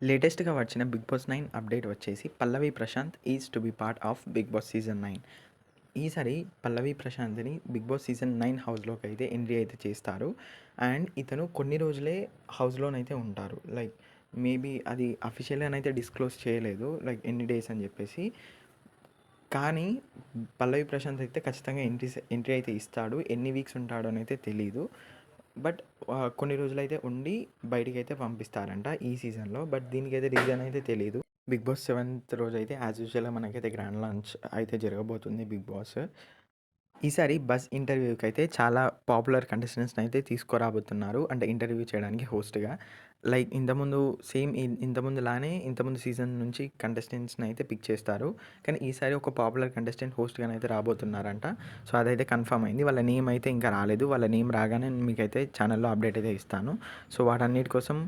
లేటెస్ట్‌గా వచ్చిన 'big boss 9' update వచ్చేసి 'Pallavi Prashanth is to be part of 'big boss' season 9'. ఈసారి 'పల్లవి ప్రశాంత్‌ని' 'బిగ్ బాస్' సీజన్ 9 హౌస్‌లోకైతే ఎంట్రీ అయితే చేస్తారు. అండ్ ఇతను కొన్ని రోజులే హౌస్‌లోనైతే ఉంటారు. లైక్ మేబీ అది అఫీషియల్‌గానైతే డిస్క్లోజ్ చేయలేదు. లైక్ ఎన్ని డేస్ అని చెప్పేసి. కానీ 'పల్లవి ప్రశాంత్' అయితే ఖచ్చితంగా ఎంట్రీ అయితే ఇస్తాడు. ఎన్ని వీక్స్ ఉంటాడోనైతే తెలీదు. బట్ కొన్ని రోజులైతే ఉండి బయటికైతే పంపిస్తారంట ఈ సీజన్‌లో. బట్ దీనికైతే రీజన్ అయితే తెలీదు. 'బిగ్ బాస్' 7th రోజైతే యాజ్ యూజువల్‌గా మనకైతే గ్రాండ్ లాంచ్ అయితే జరగబోతుంది 'బిగ్ బాస్'. ఈసారి 'బజ్' ఇంటర్వ్యూకైతే చాలా పాపులర్ కంటెస్టెంట్స్‌ని అయితే తీసుకురాబోతున్నారు. అంటే ఇంటర్వ్యూ చేయడానికి హోస్ట్‌గా. లైక్ ఇంతకుముందు సీజన్ నుంచి కంటెస్టెంట్స్‌ని అయితే పిక్ చేస్తారు. కానీ ఈసారి ఒక పాపులర్ కంటెస్టెంట్ హోస్ట్‌గానైతే రాబోతున్నారంట. సో, అదైతే కన్ఫర్మ్ అయింది. వాళ్ళ నేమ్ అయితే ఇంకా రాలేదు. వాళ్ళ నేమ్ రాగానే మీకైతే ఛానల్‌లో అప్డేట్ అయితే ఇస్తాను. సో, వాటన్నిటి కోసం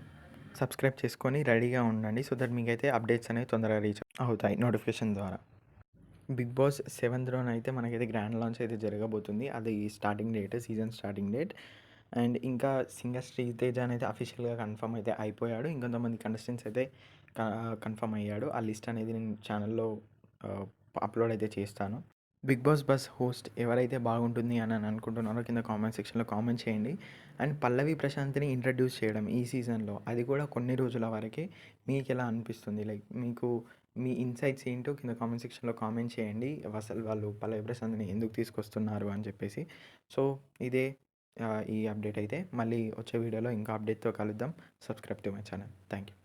సబ్స్క్రైబ్ చేసుకొని రెడీగా ఉండండి. సో దట్ మీకైతే అప్డేట్స్ అనేవి తొందరగా రీచ్ అవుతాయి నోటిఫికేషన్ ద్వారా. 'బిగ్ బాస్' 7th మనకైతే గ్రాండ్ లాంచ్ అయితే జరగబోతుంది. అది సీజన్ స్టార్టింగ్ డేట్. అండ్ ఇంకా సింగర్ 'శ్రీతేజ' అయితే అఫీషియల్‌గా కన్ఫర్మ్ అయితే అయిపోయాడు. ఇంకొంతమంది కంటెస్టెంట్స్ అయితే క కన్ఫర్మ్ అయ్యాడు. ఆ లిస్ట్ అనేది నేను ఛానల్‌లో ఆహ్, అప్లోడ్ అయితే చేస్తాను. 'బిగ్ బాస్' బస్ హోస్ట్ ఎవరైతే బాగుంటుంది అని అనుకుంటున్నారో కింద కామెంట్ సెక్షన్‌లో కామెంట్ చేయండి. అండ్ 'పల్లవి ప్రశాంత్‌ని' ఇంట్రడ్యూస్ చేయడం ఈ సీజన్‌లో అది కూడా కొన్ని రోజుల వరకే మీకెలా అనిపిస్తుంది? లైక్ మీకు మీ ఇన్‌సైట్స్ ఏంటో కింద కామెంట్ సెక్షన్‌లో కామెంట్ చేయండి. అసలు వాళ్ళు 'పల్లవి ప్రశాంత్‌ని' ఎందుకు తీసుకొస్తున్నారు అని చెప్పేసి. సో, ఇదే ఈ అప్డేట్ అయితే. మళ్ళీ వచ్చే వీడియోలో ఇంకో అప్డేట్‌తో కలుద్దాం. Subscribe to my channel. Thank you.